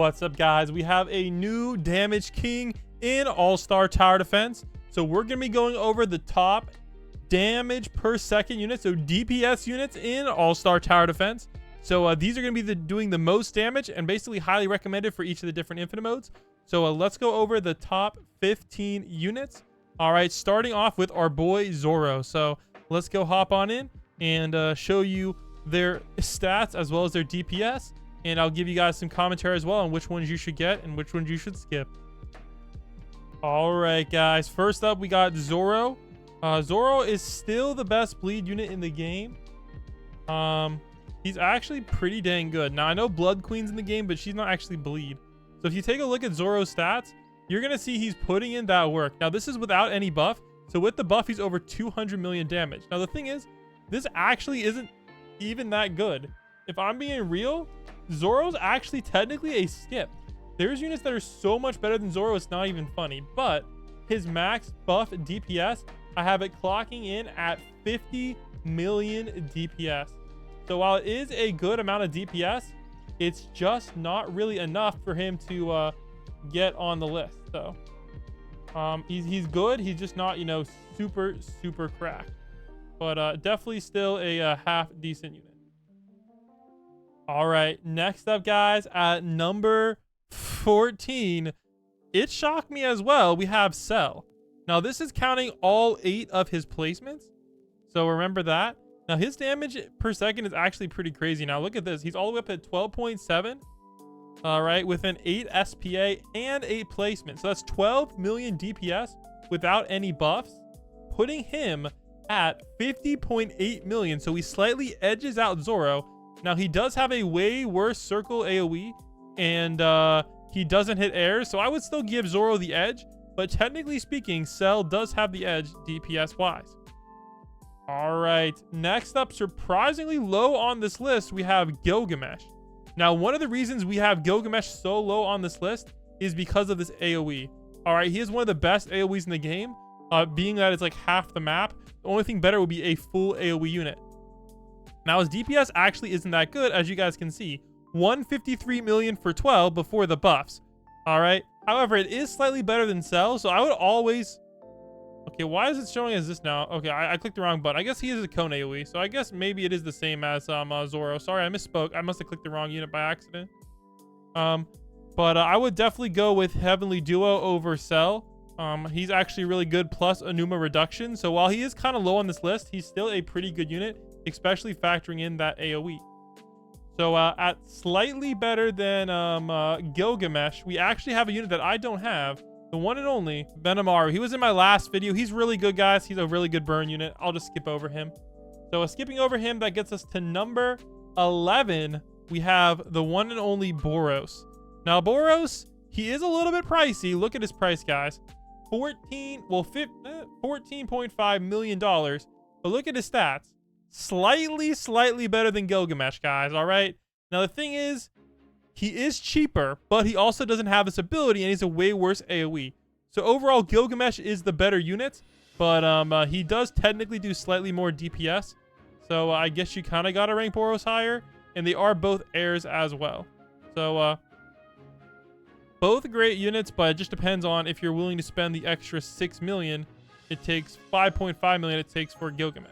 What's up, guys? We have a new damage king in all-star tower defense. So we're going to be going over the top damage per second units, so DPS units in all-star tower defense. So these are going to be doing the most damage and basically highly recommended for each of the different infinite modes. So let's go over the top 15 units. All right, starting off with our boy Zoro. So let's go hop on in and show you their stats as well as their DPS. And I'll give you guys some commentary as well on which ones you should get and which ones you should skip. All right, guys. First up, we got Zoro. Zoro is still the best bleed unit in the game. He's actually pretty dang good. Now, I know Blood Queen's in the game, but she's not actually bleed. So if you take a look at Zoro's stats, you're going to see he's putting in that work. Now, this is without any buff. So with the buff, he's over 200 million damage. Now, the thing is, this actually isn't even that good. If I'm being real, Zoro's actually technically a skip. There's units that are so much better than Zoro, it's not even funny. But his max buff DPS, I have it clocking in at 50 million DPS. So while it is a good amount of DPS, it's just not really enough for him to get on the list. So he's good. He's just not, you know, super cracked. But definitely still a half decent unit. All right, next up, guys, at number 14, it shocked me as well. We have Cell. Now, this is counting all 8 of his placements. So remember that. Now, his damage per second is actually pretty crazy. Now, look at this. He's all the way up at 12.7. All right, with an 8 SPA and 8 placements. So that's 12 million DPS without any buffs, putting him at 50.8 million. So he slightly edges out Zoro. Now, he does have a way worse circle AoE, and he doesn't hit airs, so I would still give Zoro the edge, but technically speaking, Cell does have the edge DPS-wise. All right, next up, surprisingly low on this list, we have Gilgamesh. Now, one of the reasons we have Gilgamesh so low on this list is because of this AoE. All right, he is one of the best AoEs in the game, being that it's like half the map. The only thing better would be a full AoE unit. Now, his DPS actually isn't that good, as you guys can see. 153 million for 12 before the buffs. All right. However, it is slightly better than Cell, so I would always... Okay, why is it showing as this now? Okay, I clicked the wrong button. I guess he is a cone AoE, so I guess maybe it is the same as Zoro. Sorry, I misspoke. I must have clicked the wrong unit by accident. But I would definitely go with Heavenly Duo over Cell. He's actually really good, plus Anuma Reduction. So while he is kind of low on this list, he's still a pretty good unit, especially factoring in that AoE. So at slightly better than Gilgamesh, we actually have a unit that I don't have, the one and only Venomaru. He was in my last video. He's really good, guys. He's a really good burn unit. I'll just skip over him. So skipping over him, that gets us to number 11. We have the one and only Boros. Now, Boros, he is a little bit pricey. Look at his price, guys. $14.5 million. But look at his stats. Slightly better than Gilgamesh, guys. All right. Now, the thing is, he is cheaper, but he also doesn't have this ability, and he's a way worse AoE. So overall, Gilgamesh is the better unit, but he does technically do slightly more DPS. So I guess you kind of got to rank Boros higher, and they are both heirs as well. So both great units, but it just depends on if you're willing to spend the extra 6 million. It takes 5.5 million. It takes for Gilgamesh.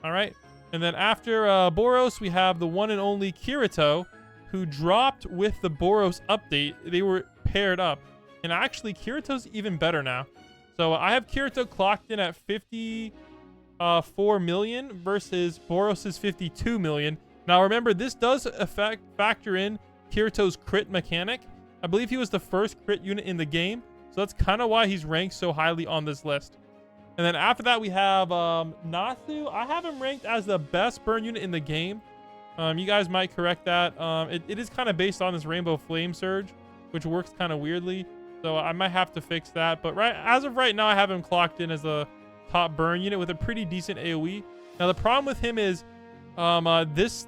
All right. And then after Boros, we have the one and only Kirito, who dropped with the Boros update. They were paired up. And actually, Kirito's even better now. So I have Kirito clocked in at 54 million versus Boros's 52 million. Now, remember, this does factor in Kirito's crit mechanic. I believe he was the first crit unit in the game. So that's kind of why he's ranked so highly on this list. And then after that, we have Natsu. I have him ranked as the best burn unit in the game. You guys might correct that. It is kind of based on this Rainbow Flame Surge, which works kind of weirdly. So I might have to fix that. But as of right now, I have him clocked in as a top burn unit with a pretty decent AoE. Now, the problem with him is this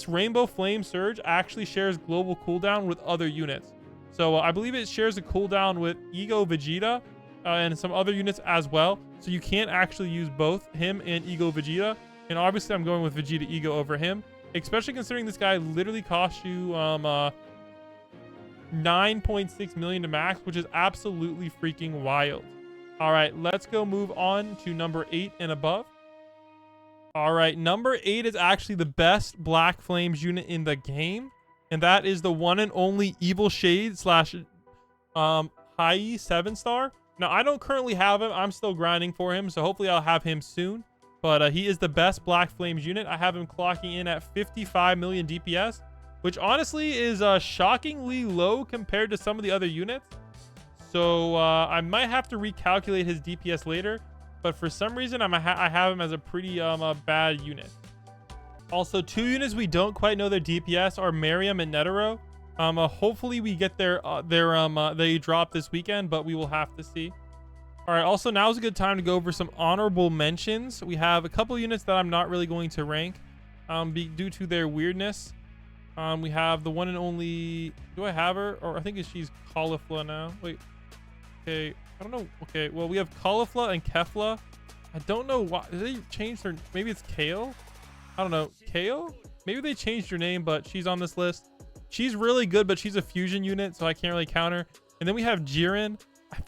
Rainbow Flame Surge actually shares global cooldown with other units. So I believe it shares a cooldown with Ego Vegeta. And some other units as well. So you can't actually use both him and Ego Vegeta. And obviously I'm going with Vegeta Ego over him, especially considering this guy literally costs you 9.6 million to max, which is absolutely freaking wild. All right, let's go move on to number 8 and above. All right, number 8 is actually the best Black Flames unit in the game, and that is the one and only Evil Shade slash High 7-star. Now, I don't currently have him. I'm still grinding for him, so hopefully I'll have him soon. But he is the best Black Flames unit. I have him clocking in at 55 million DPS, which honestly is shockingly low compared to some of the other units. So I might have to recalculate his DPS later, but for some reason I have him as a pretty bad unit. Also, 2 units we don't quite know their DPS are Miriam and Netero. Hopefully we get they drop this weekend, but we will have to see. All right, also now is a good time to go over some honorable mentions. We have a couple units that I'm not really going to rank due to their weirdness. We have the one and only, do I have her? Or I think she's Caulifla now. Wait, okay, I don't know. Okay, well, we have Caulifla and Kefla. I don't know why. Did they change her? Maybe it's Kale? I don't know. Kale? Maybe they changed her name, but she's on this list. She's really good, but she's a fusion unit, so I can't really count her. And then we have Jiren.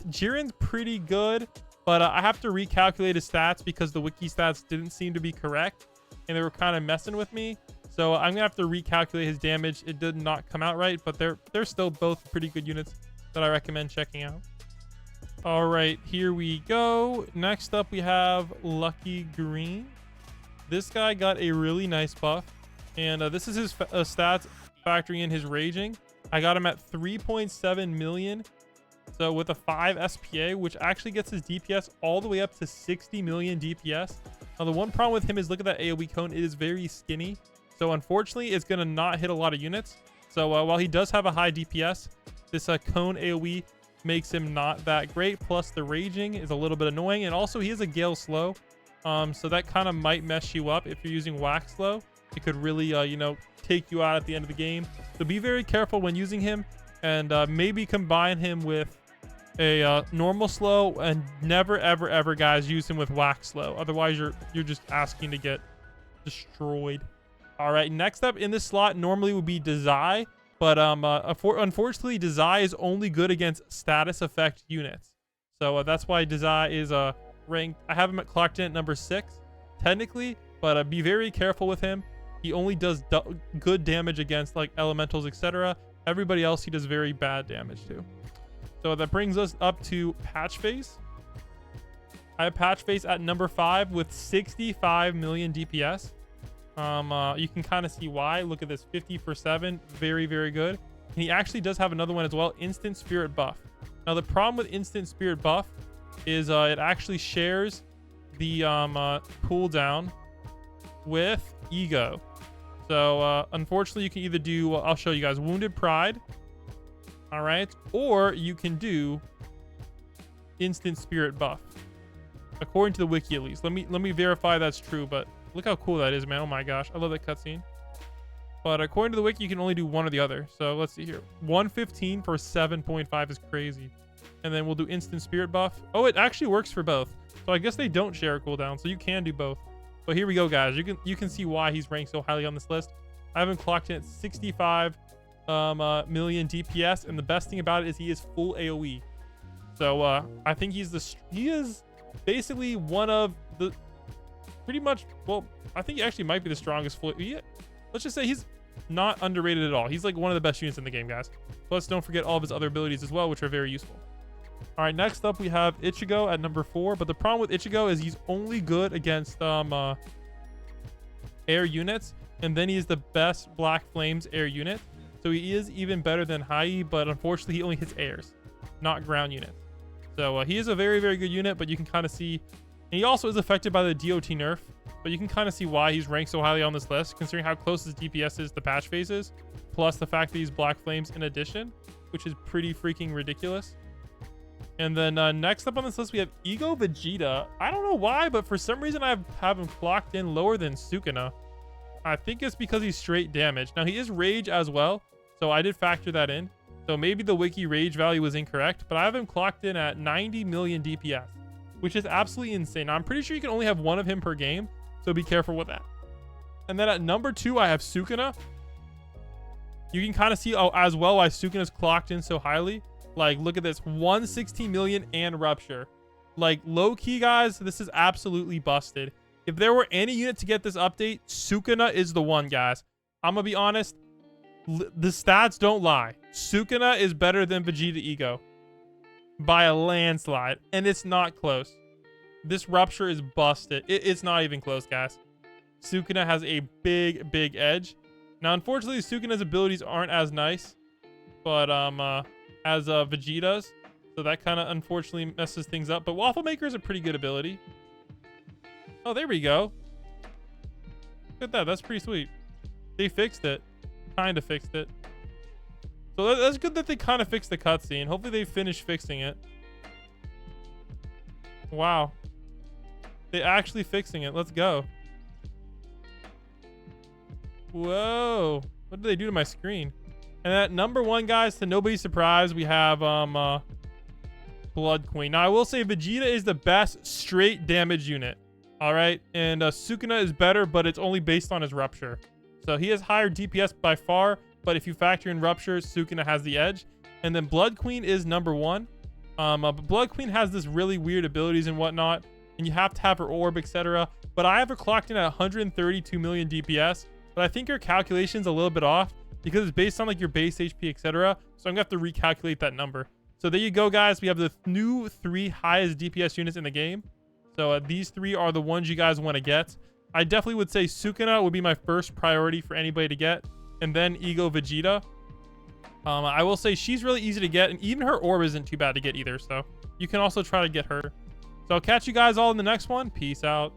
Jiren's pretty good, but I have to recalculate his stats because the wiki stats didn't seem to be correct, and they were kind of messing with me. So I'm gonna have to recalculate his damage. It did not come out right, but they're still both pretty good units that I recommend checking out. All right, here we go. Next up, we have Lucky Green. This guy got a really nice buff, and this is his stats factoring in his raging. I got him at 3.7 million. So with a 5 SPA, which actually gets his DPS all the way up to 60 million DPS. Now, the one problem with him is look at that AoE cone. It is very skinny. So unfortunately, it's going to not hit a lot of units. So while he does have a high DPS, this cone AoE makes him not that great. Plus, the raging is a little bit annoying. And also, he is a Gale slow. So that kind of might mess you up if you're using Wax slow. It could really, take you out at the end of the game. So be very careful when using him. And maybe combine him with a normal slow, and never ever guys use him with Wax slow. Otherwise you're just asking to get destroyed. All right, next up in this slot normally would be Dazai, but unfortunately Dazai is only good against status effect units. So that's why Dazai is ranked. I have him clocked in at number 6 technically, but be very careful with him. He only does good damage against like elementals, etc. Everybody else he does very bad damage to. So that brings us up to Patchface. I have Patchface at number 5 with 65 million DPS. You can kind of see why. Look at this, 50 for 7, very good. And he actually does have another one as well, Instant Spirit buff. Now the problem with Instant Spirit buff is it actually shares the cooldown with Ego. So unfortunately you can either do, I'll show you guys, Wounded Pride. All right, or you can do Instant Spirit buff, according to the wiki at least. Let me verify that's true, but look how cool that is, man. Oh my gosh, I love that cutscene. But according to the wiki, you can only do one or the other. So let's see here. 115 for 7.5 is crazy. And then we'll do Instant Spirit buff. Oh, it actually works for both. So I guess they don't share a cooldown, so you can do both. But here we go, guys. You can see why he's ranked so highly on this list. I haven't clocked in at 65 million DPS, and the best thing about it is he is full AoE. So I think he is basically one of the pretty much, well, I think he actually might be the strongest full. Let's just say he's not underrated at all. He's like one of the best units in the game, guys. Plus, don't forget all of his other abilities as well, which are very useful. All right, next up we have Ichigo at number 4. But the problem with Ichigo is he's only good against air units, and then he is the best Black Flames air unit. So he is even better than Hai, but unfortunately he only hits airs, not ground units. So he is a very good unit, but you can kind of see, and he also is affected by the DOT nerf, but you can kind of see why he's ranked so highly on this list, considering how close his DPS is to Patchface is, plus the fact that he's Black Flames in addition, which is pretty freaking ridiculous. And then next up on this list, we have Ego Vegeta. I don't know why, but for some reason I have him clocked in lower than Sukuna. I think it's because he's straight damage. Now he is rage as well, so I did factor that in. So maybe the wiki rage value was incorrect, but I have him clocked in at 90 million DPS, which is absolutely insane. Now I'm pretty sure you can only have one of him per game, so be careful with that. And then at number 2, I have Sukuna. You can kind of see as well why Sukuna's clocked in so highly. Like, look at this, 116 million and Rupture. Like, low key, guys, this is absolutely busted. If there were any unit to get this update, Sukuna is the one, guys. I'm gonna be honest, the stats don't lie. Sukuna is better than Vegeta Ego by a landslide, and it's not close. This Rupture is busted. It's not even close, guys. Sukuna has a big edge. Now, unfortunately, Sukuna's abilities aren't as nice, but as Vegeta's, so that kind of unfortunately messes things up. But Waffle Maker is a pretty good ability. Oh, there we go. Look at that. That's pretty sweet. They fixed it. Kind of fixed it. So that's good that they kind of fixed the cutscene. Hopefully they finish fixing it. Wow. They actually fixing it. Let's go. Whoa. What did they do to my screen? And at number 1, guys, to nobody's surprise, we have Blood Queen. Now, I will say Vegeta is the best straight damage unit. All right. And Sukuna is better, but it's only based on his Rupture. So he has higher DPS by far, but if you factor in Rupture, Sukuna has the edge. And then Blood Queen is number 1. But Blood Queen has this really weird abilities and whatnot, and you have to have her orb, etc. But I have her clocked in at 132 million DPS, but I think your calculation's a little bit off because it's based on like your base HP, etc. So I'm gonna have to recalculate that number. So there you go, guys. We have the new 3 highest DPS units in the game. So these 3 are the ones you guys want to get. I definitely would say Sukuna would be my first priority for anybody to get, and then Ego Vegeta. I will say she's really easy to get, and even her orb isn't too bad to get either. So you can also try to get her. So I'll catch you guys all in the next one. Peace out.